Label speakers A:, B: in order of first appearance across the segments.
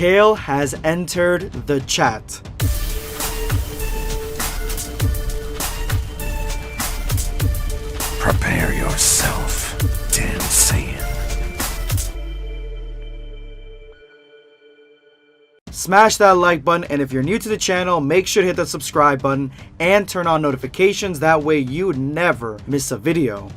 A: Kale has entered the chat.
B: Prepare yourself, Dan Saiyan.
A: Smash that like button, and if you're new to the channel, make sure to hit the subscribe button and turn on notifications. That way you never miss a video.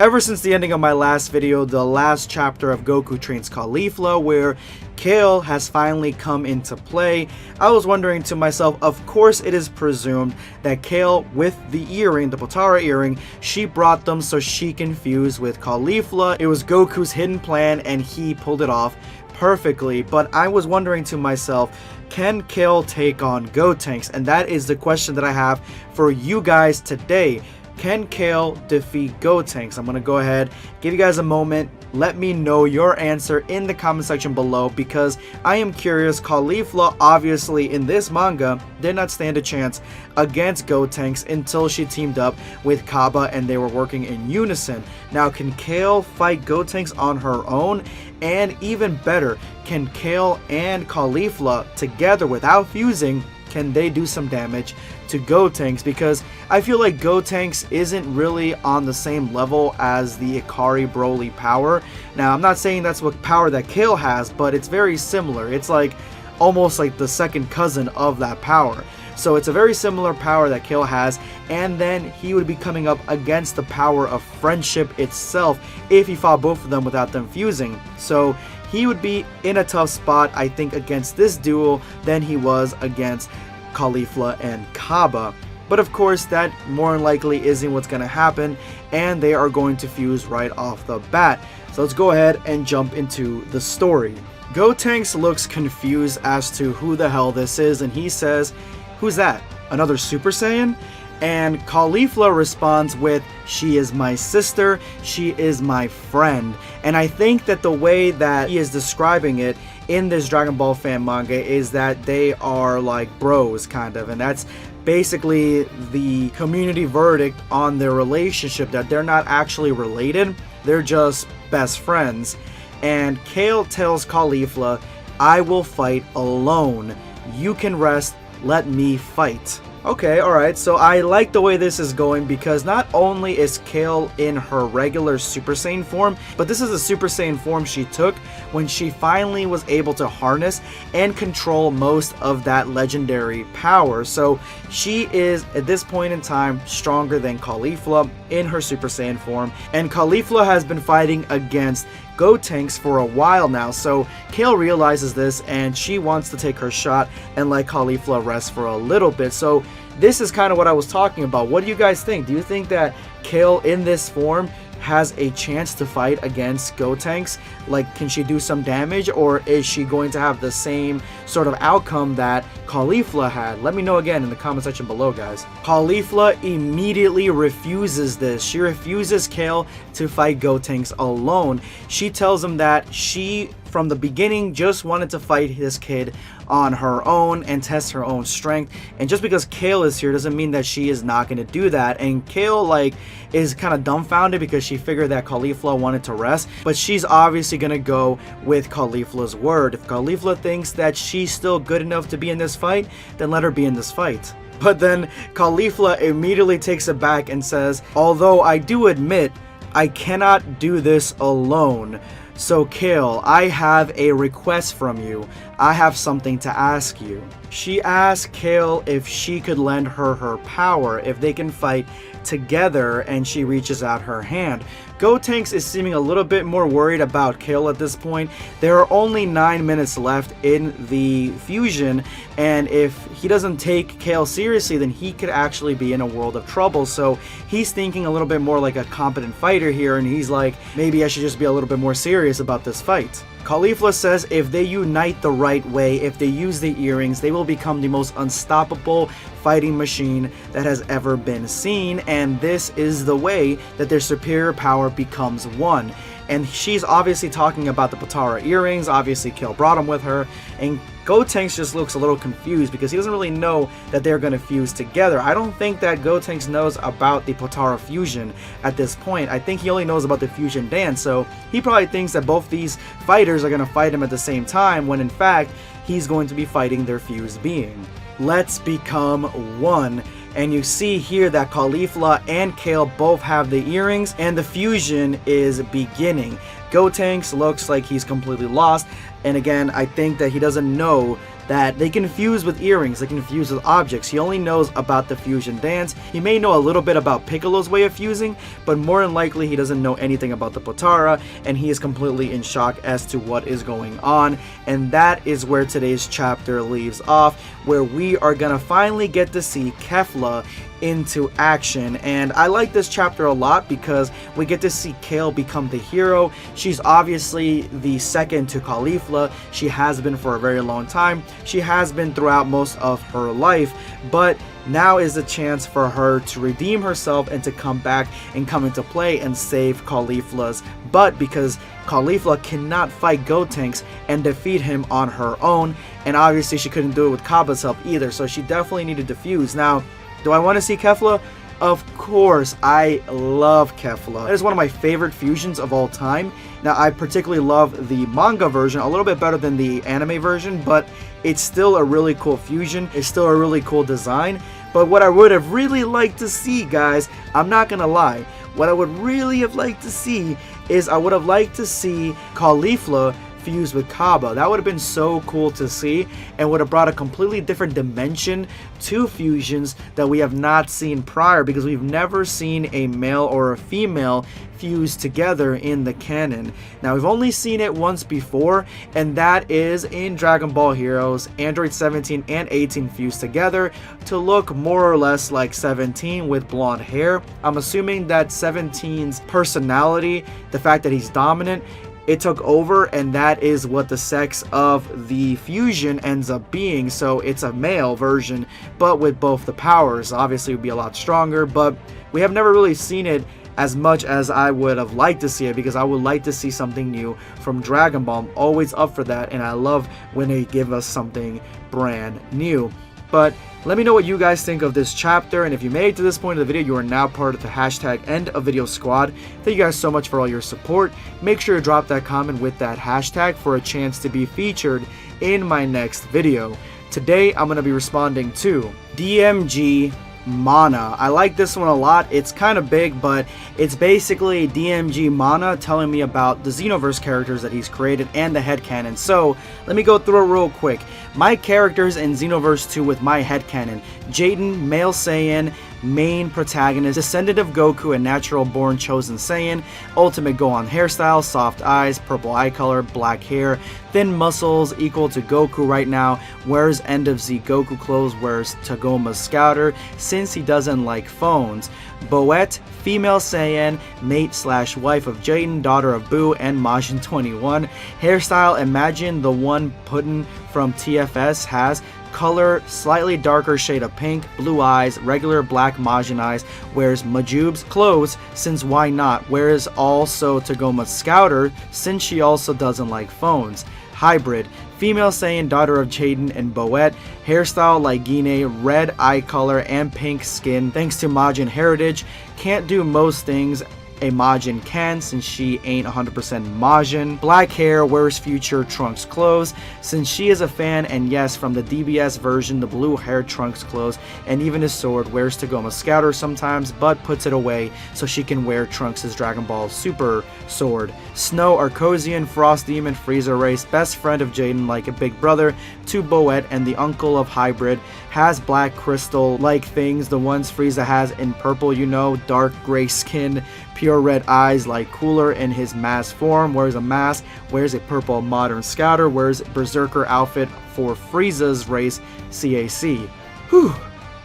A: Ever since the ending of my last video, the last chapter of Goku Trains Caulifla, where Kale has finally come into play, I was wondering to myself, of course it is presumed that Kale, with the earring, the Potara earring, she brought them so she can fuse with Caulifla. It was Goku's hidden plan and he pulled it off perfectly, but I was wondering to myself, can Kale take on Gotenks? And that is the question that I have for you guys today. Can Kale defeat Gotenks? I'm going to go ahead, give you guys a moment. Let me know your answer in the comment section below, because I am curious. Caulifla, obviously, in this manga, did not stand a chance against Gotenks until she teamed up with Kaba and they were working in unison. Now, can Kale fight Gotenks on her own? And even better, can Kale and Caulifla together without fusing, can they do some damage to Gotenks? Because I feel like Gotenks isn't really on the same level as the Ikari Broly power. Now, I'm not saying that's what power that Kale has, but it's very similar. It's like almost like the second cousin of that power. So it's a very similar power that Kale has, and then he would be coming up against the power of friendship itself if he fought both of them without them fusing. So he would be in a tough spot, I think, against this duel than he was against Caulifla and Kaba. But of course, that more than likely isn't what's going to happen, and they are going to fuse right off the bat. So let's go ahead and jump into the story. Gotenks looks confused as to who the hell this is, and he says, "Who's that? Another Super Saiyan?" And Caulifla responds with, "She is my sister, she is my friend." And I think that the way that he is describing it in this Dragon Ball fan manga is that they are like bros, kind of, and that's basically the community verdict on their relationship, that they're not actually related, they're just best friends. And Kale tells Caulifla, "I will fight alone. You can rest, let me fight." Okay, alright, so I like the way this is going, because not only is Kale in her regular Super Saiyan form, but this is the Super Saiyan form she took when she finally was able to harness and control most of that legendary power. So she is, at this point in time, stronger than Caulifla in her Super Saiyan form, and Caulifla has been fighting against Gotenks for a while now, so Kale realizes this and she wants to take her shot and let Caulifla rest for a little bit. So this is kind of what I was talking about. What do you guys think? Do you think that Kale in this form has a chance to fight against Gotenks? Like, can she do some damage, or is she going to have the same sort of outcome that Caulifla had? Let me know again in the comment section below, guys. Caulifla immediately refuses this. She refuses Kale to fight Gotenks alone. She tells him that she, from the beginning, just wanted to fight this kid on her own and test her own strength, and just because Kale is here doesn't mean that she is not going to do that. And Kale like is kind of dumbfounded because she figured that Caulifla wanted to rest, but she's obviously going to go with Caulifla's word. If Caulifla thinks that she's still good enough to be in this fight, then let her be in this fight. But then Caulifla immediately takes it back and says, "Although I do admit I cannot do this alone. So Kale, I have a request from you. I have something to ask you." She asks Kale if she could lend her her power, if they can fight together, and she reaches out her hand. Gotenks is seeming a little bit more worried about Kale at this point. There are only 9 minutes left in the fusion, and if he doesn't take Kale seriously, then he could actually be in a world of trouble. So he's thinking a little bit more like a competent fighter here, and he's like, maybe I should just be a little bit more serious about this fight. Caulifla says if they unite the right way, if they use the earrings, they will become the most unstoppable fighting machine that has ever been seen, and this is the way that their superior power becomes one. And she's obviously talking about the Potara earrings. Obviously Kale brought them with her, and Gotenks just looks a little confused because he doesn't really know that they're going to fuse together. I don't think that Gotenks knows about the Potara fusion at this point. I think he only knows about the fusion dance, so he probably thinks that both these fighters are going to fight him at the same time, when in fact he's going to be fighting their fused being. Let's become one. And you see here that Caulifla and Kale both have the earrings, and the fusion is beginning. Gotenks looks like he's completely lost, and again, I think that he doesn't know that they can fuse with earrings, they can fuse with objects. He only knows about the fusion dance. He may know a little bit about Piccolo's way of fusing, but more than likely he doesn't know anything about the Potara, and he is completely in shock as to what is going on. And that is where today's chapter leaves off, where we are gonna finally get to see Kefla into action. And I like this chapter a lot because we get to see Kale become the hero. She's obviously the second to Caulifla. She has been for a very long time. She has been throughout most of her life, but now is the chance for her to redeem herself and to come back and come into play and save Caulifla's butt, because Caulifla cannot fight Gotenks and defeat him on her own, and obviously she couldn't do it with Cabba's help either, so she definitely needed to fuse. Now, do I want to see Kefla? Of course, I love Kefla. It is one of my favorite fusions of all time. Now, I particularly love the manga version a little bit better than the anime version, but it's still a really cool fusion. It's still a really cool design. But what I would have really liked to see, guys, I'm not gonna lie, what I would really have liked to see is I would have liked to see Caulifla fused with Cabba. That would have been so cool to see, and would have brought a completely different dimension to fusions that we have not seen prior, because we've never seen a male or a female fused together in the canon. Now, we've only seen it once before, and that is in Dragon Ball Heroes. Android 17 and 18 fused together to look more or less like 17 with blonde hair. I'm assuming that 17's personality, the fact that he's dominant, it took over, and that is what the sex of the fusion ends up being. So it's a male version, but with both the powers. Obviously it would be a lot stronger, but we have never really seen it as much as I would have liked to see it, because I would like to see something new from Dragon Ball. I'm always up for that, and I love when they give us something brand new. But let me know what you guys think of this chapter, and if you made it to this point of the video, you are now part of the hashtag End of Video Squad. Thank you guys so much for all your support. Make sure to drop that comment with that hashtag for a chance to be featured in my next video. Today, I'm going to be responding to DMG Mana. I like this one a lot. It's kind of big, but it's basically DMG Mana telling me about the Xenoverse characters that he's created and the headcanon. So let me go through it real quick. My characters in Xenoverse 2 with my headcanon: Jaden, male Saiyan, main protagonist, descendant of Goku and natural born chosen Saiyan, ultimate Gohan hairstyle, soft eyes, purple eye color, black hair, thin muscles equal to Goku right now, wears end of Z Goku clothes, wears Tagoma's scouter since he doesn't like phones. Boette, female Saiyan, mate / wife of Jaden, daughter of Boo and Majin 21. Hairstyle, imagine the one Puddin from TFS has. Color, slightly darker shade of pink, blue eyes, regular black Majin eyes, wears Majub's clothes, since why not, wears also Tagoma's scouter, since she also doesn't like phones. Hybrid, female Saiyan, daughter of Jaden and Boette, hairstyle like Gine, red eye color and pink skin thanks to Majin heritage, can't do most things a Majin can since she ain't 100% Majin. Black hair, wears future Trunks clothes since she is a fan, and yes, from the DBS version, the blue hair Trunks clothes, and even his sword, wears Tagoma's scouter sometimes but puts it away so she can wear Trunks' Dragon Ball Super sword. Snow, Arcosian, Frost Demon, Frieza race, best friend of Jaden like a big brother to Boette and the uncle of Hybrid, has black crystal like things, the ones Frieza has in purple, you know, dark gray skin, pure red eyes like Cooler in his mask form, wears a mask, wears a purple modern scouter, wears berserker outfit for Frieza's race CAC. Whew,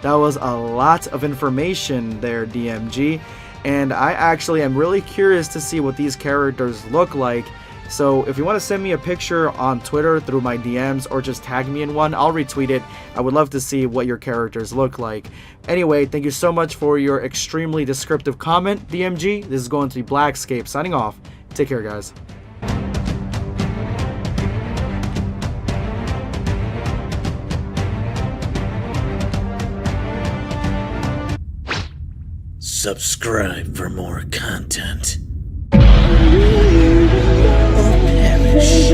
A: that was a lot of information there, DMG, and I actually am really curious to see what these characters look like. So if you want to send me a picture on Twitter through my DMs or just tag me in one, I'll retweet it. I would love to see what your characters look like. Anyway, thank you so much for your extremely descriptive comment, DMG. This is going to be BlackScape signing off. Take care, guys.
B: Subscribe for more content. Perish.